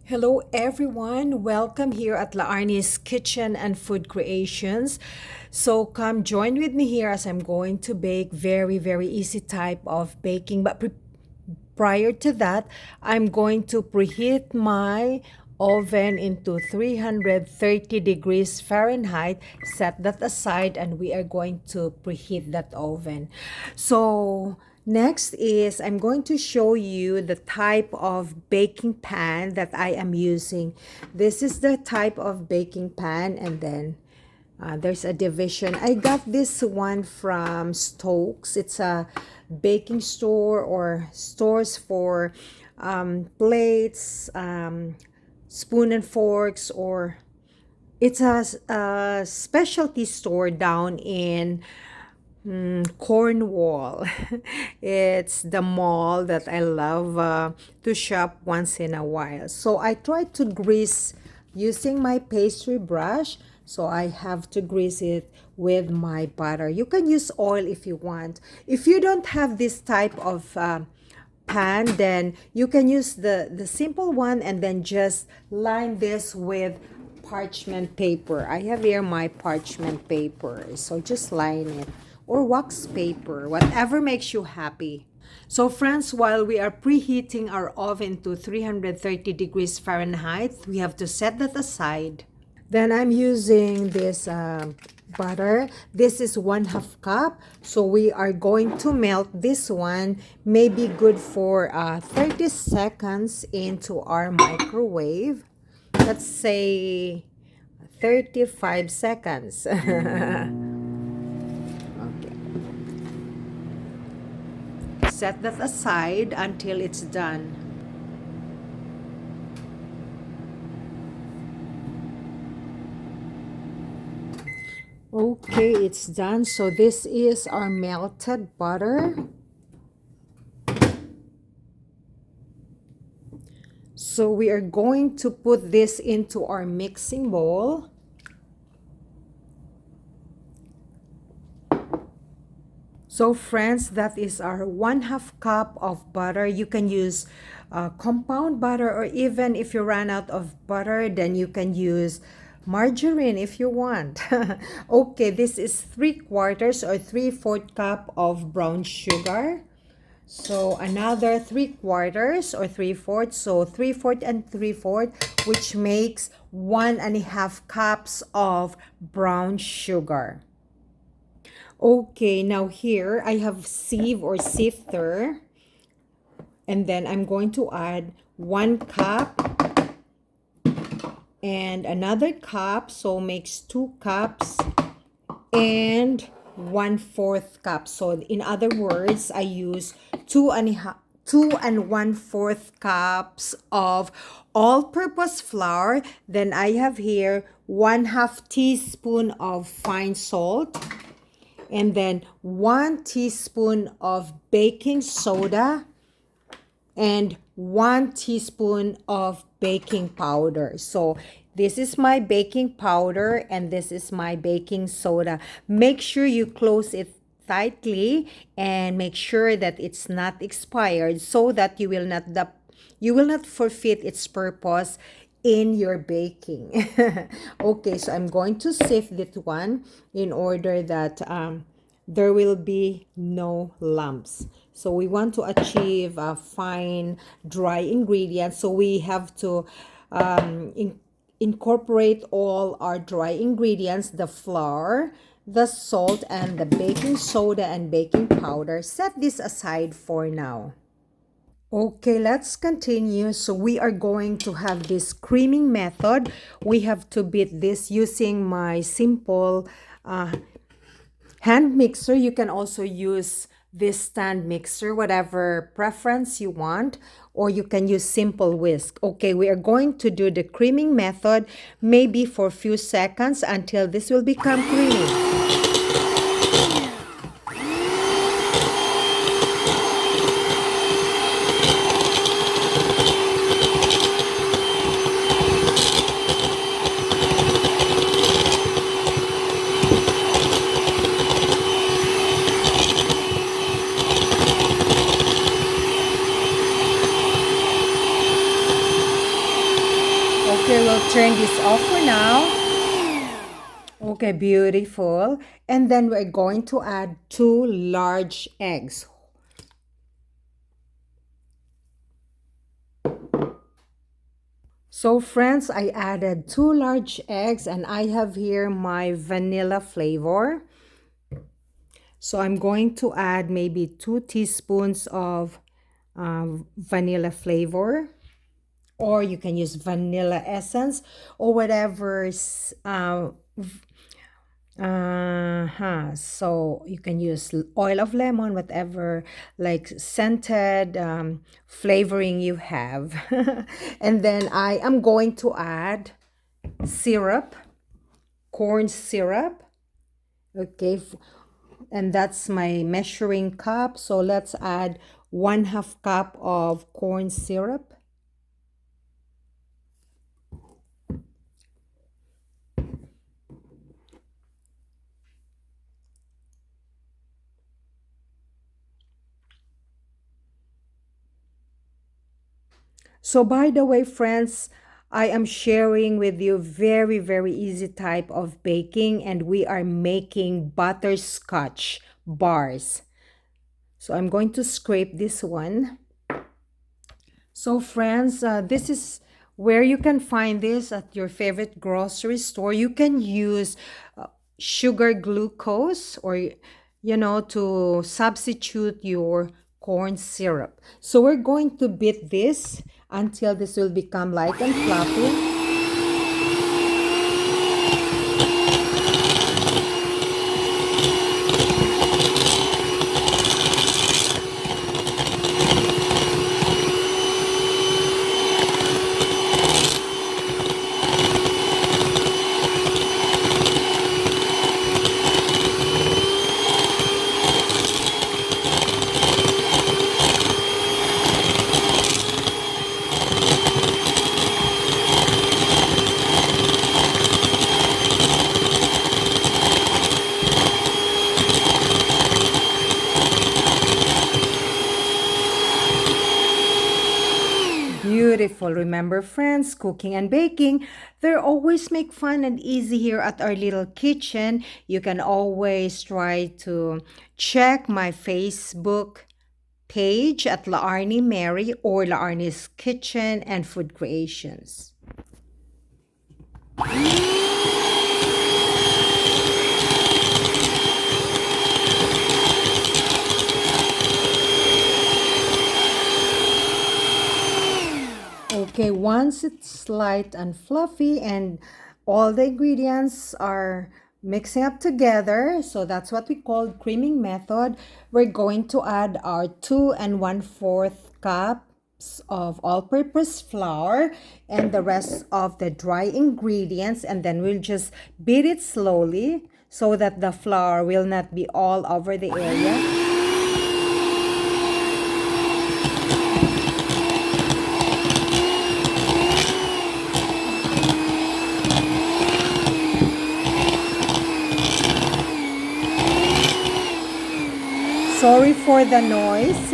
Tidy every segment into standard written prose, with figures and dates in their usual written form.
Hello everyone, welcome here at La Arnie's Kitchen and Food Creations. So come join with me here as I'm going to bake very easy type of baking. But prior to that, I'm going to preheat my oven into 330 degrees Fahrenheit. Set that aside and we are going to preheat that oven. So next is I'm going to show you the type of baking pan that I am using. This is the type of baking pan, and then there's a division. I got this one from Stokes. It's a baking store or stores for plates, spoon and forks, or it's a specialty store down in Cornwall. It's the mall that I love to shop once in a while. So I try to grease using my pastry brush. So I have to grease it with my butter. You can use oil if you want. If you don't have this type of pan, then you can use the simple one and then just line this with parchment paper. I have here my parchment paper. So just line it, or wax paper, whatever makes you happy. So friends, while we are preheating our oven to 330 degrees Fahrenheit, we have to set that aside. Then I'm using this butter. This is 1/2 cup. So we are going to melt this one, maybe good for 30 seconds into our microwave. Let's say 35 seconds. Okay. Set that aside until it's done. Okay, it's done. So this is our melted butter. So we are going to put this into our mixing bowl. So friends, that is our 1/2 cup of butter. You can use compound butter, or even if you run out of butter, then you can use margarine if you want. Okay, this is 3/4 or 3/4 cup of brown sugar. So another 3/4 or 3/4, so 3/4 and 3/4, which makes 1.5 cups of brown sugar. Okay, now here I have sieve or sifter, and then I'm going to add 1 cup and another cup, so makes 2 cups and 1/4 cup. So in other words, I use 2 and 1/4 cups of all-purpose flour. Then I have here 1/2 teaspoon of fine salt, and then 1 teaspoon of baking soda, and 1 teaspoon of baking powder. So this is my baking powder and this is my baking soda. Make sure you close it tightly and make sure that it's not expired, so that you will not forfeit its purpose in your baking. Okay, so I'm going to sift this one in order that there will be no lumps. So we want to achieve a fine dry ingredients. So we have to incorporate all our dry ingredients, the flour, the salt, and the baking soda and baking powder. Set this aside for now. Okay, let's continue. So we are going to have this creaming method. We have to beat this using my simple hand mixer. You can also use this stand mixer, whatever preference you want, or you can use simple whisk. Okay, we are going to do the creaming method, maybe for a few seconds until this will become creamy. Okay, we'll turn this off for now. Okay, beautiful. And then we're going to add 2 large eggs. So friends, I added 2 large eggs and I have here my vanilla flavor. So I'm going to add maybe 2 teaspoons of vanilla flavor, or you can use vanilla essence or whatever's so you can use oil of lemon, whatever like scented flavoring you have. And then I am going to add syrup, corn syrup. Okay, and that's my measuring cup. So let's add 1/2 cup of corn syrup. So by the way, friends, I am sharing with you very, very easy type of baking, and we are making butterscotch bars. So I'm going to scrape this one. So friends, this is where you can find this at your favorite grocery store. You can use sugar glucose, or to substitute your corn syrup. So we're going to beat this until this will become light and fluffy. Beautiful. Remember, friends, cooking and baking, they always make fun and easy here at our little kitchen. You can always try to check my Facebook page at La Arnie Mary or La Arnie's Kitchen and Food Creations. Okay, once it's light and fluffy and all the ingredients are mixing up together, so that's what we call creaming method, we're going to add our 2 1/4 cups of all-purpose flour and the rest of the dry ingredients, and then we'll just beat it slowly so that the flour will not be all over the area. Sorry for the noise.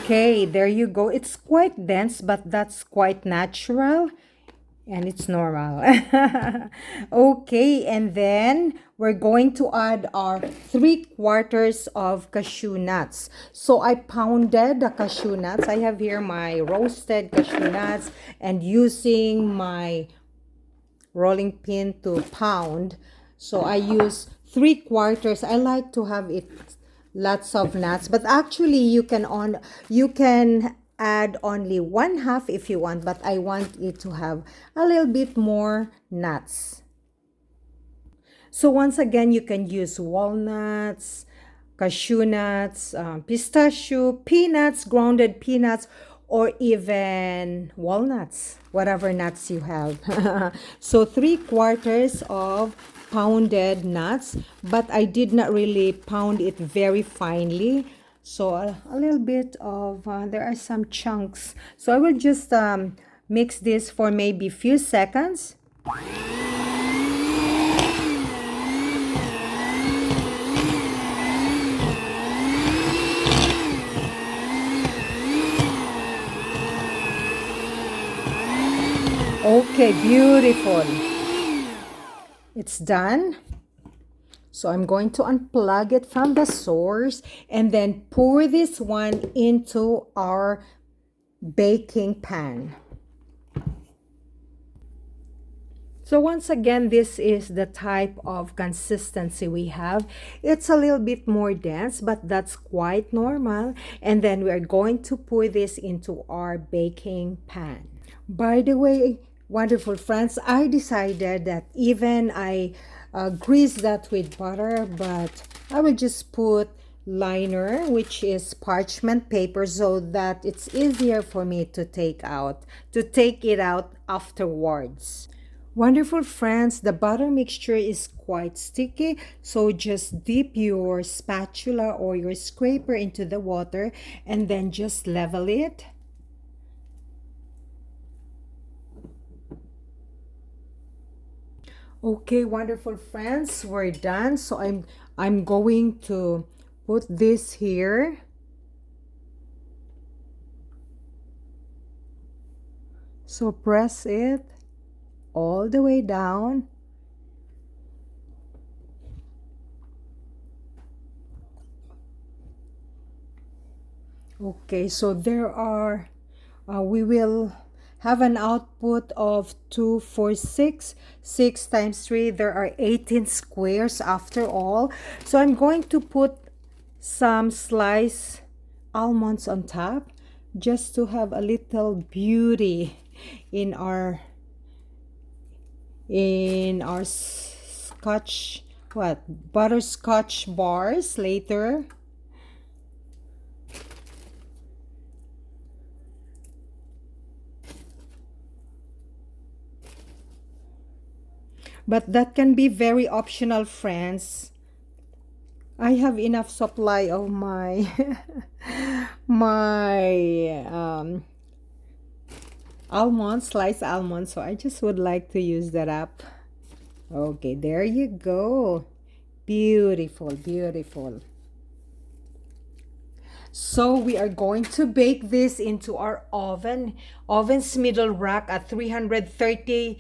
Okay, there you go. It's quite dense, but that's quite natural and it's normal. Okay, and then we're going to add our 3/4 of cashew nuts. So I pounded the cashew nuts. I have here my roasted cashew nuts and using my rolling pin to pound. So I use 3/4. I like to have it lots of nuts, but actually you can add only 1/2 if you want, but I want it to have a little bit more nuts. So once again, you can use walnuts, cashew nuts, pistachio, peanuts, grounded peanuts, or even walnuts, whatever nuts you have. So 3/4 of pounded nuts, but I did not really pound it very finely. So a little bit of, there are some chunks. So I will just mix this for maybe few seconds. Okay, beautiful. It's done. So I'm going to unplug it from the source and then pour this one into our baking pan. So once again, this is the type of consistency we have. It's a little bit more dense, but that's quite normal. And then we're going to pour this into our baking pan. By the way, wonderful friends, I decided that even I grease that with butter, but I will just put liner, which is parchment paper, so that it's easier for me to take it out afterwards. Wonderful friends, the butter mixture is quite sticky, so just dip your spatula or your scraper into the water and then just level it. Okay, wonderful friends, we're done. So I'm going to put this here. So press it all the way down. Okay, so there are, we will have an output of 2, 4, 6. 6 times 3, there are 18 squares after all. So I'm going to put some sliced almonds on top just to have a little beauty in our butterscotch bars later. But that can be very optional, friends. I have enough supply of my almonds, sliced almonds, so I just would like to use that up. Okay, there you go. Beautiful, beautiful. So we are going to bake this into our oven's middle rack at 330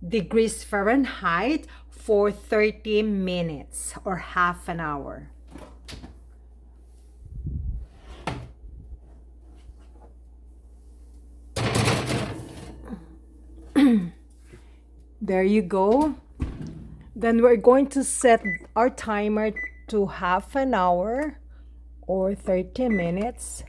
degrees Fahrenheit for 30 minutes or half an hour. There you go. Then we're going to set our timer to half an hour or 30 minutes.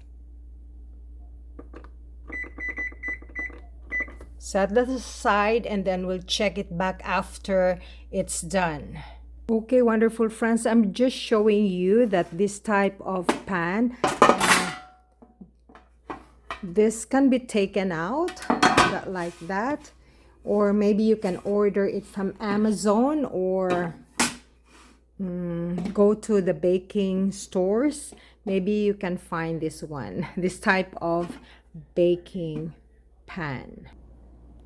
Set that aside and then we'll check it back after it's done. Okay, wonderful friends, I'm just showing you that this type of pan, this can be taken out like that, or maybe you can order it from Amazon or go to the baking stores. Maybe you can find this one, this type of baking pan.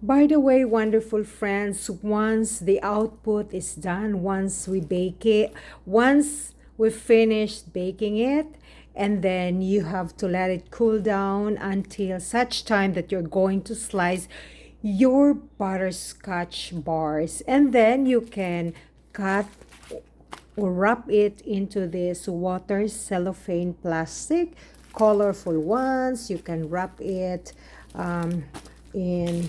By the way, wonderful friends, once the output is done, once we bake it, once we've finished baking it, and then you have to let it cool down until such time that you're going to slice your butterscotch bars, and then you can cut or wrap it into this water cellophane plastic, colorful ones. You can wrap it in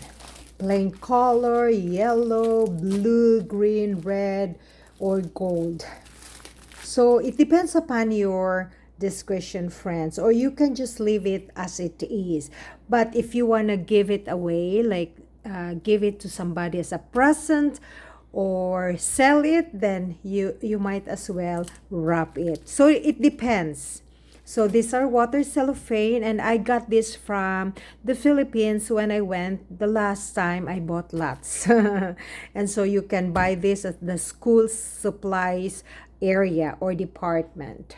plain color, yellow, blue, green, red, or gold. So it depends upon your discretion, friends, or you can just leave it as it is. But if you want to give it away, like give it to somebody as a present, or sell it, then you might as well wrap it. So it depends. So these are water cellophane, and I got this from the Philippines when I went the last time. I bought lots. And so you can buy this at the school supplies area or department.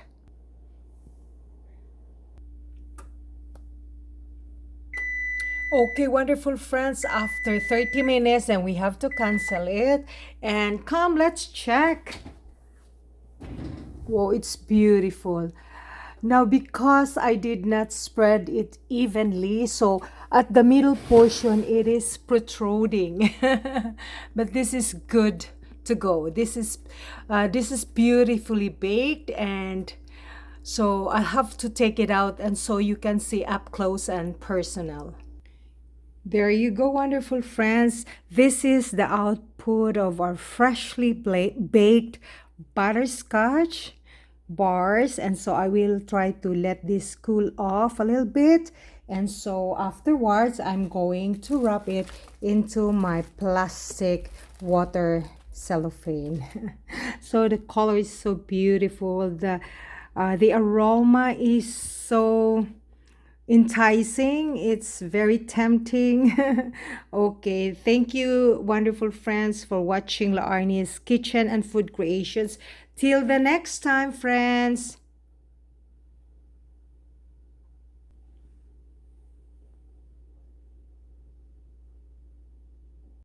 Okay, wonderful friends, after 30 minutes and we have to cancel it. And come, let's check. Whoa, it's beautiful. Now, because I did not spread it evenly, so at the middle portion, it is protruding. But this is good to go. This is beautifully baked, and so I have to take it out and so you can see up close and personal. There you go, wonderful friends. This is the output of our freshly baked butterscotch bars. And so I will try to let this cool off a little bit. And so afterwards, I'm going to wrap it into my plastic water cellophane. So the color is so beautiful. The aroma is so enticing. It's very tempting. Okay, thank you, wonderful friends, for watching La Arnie's Kitchen and Food Creations. Till the next time, friends.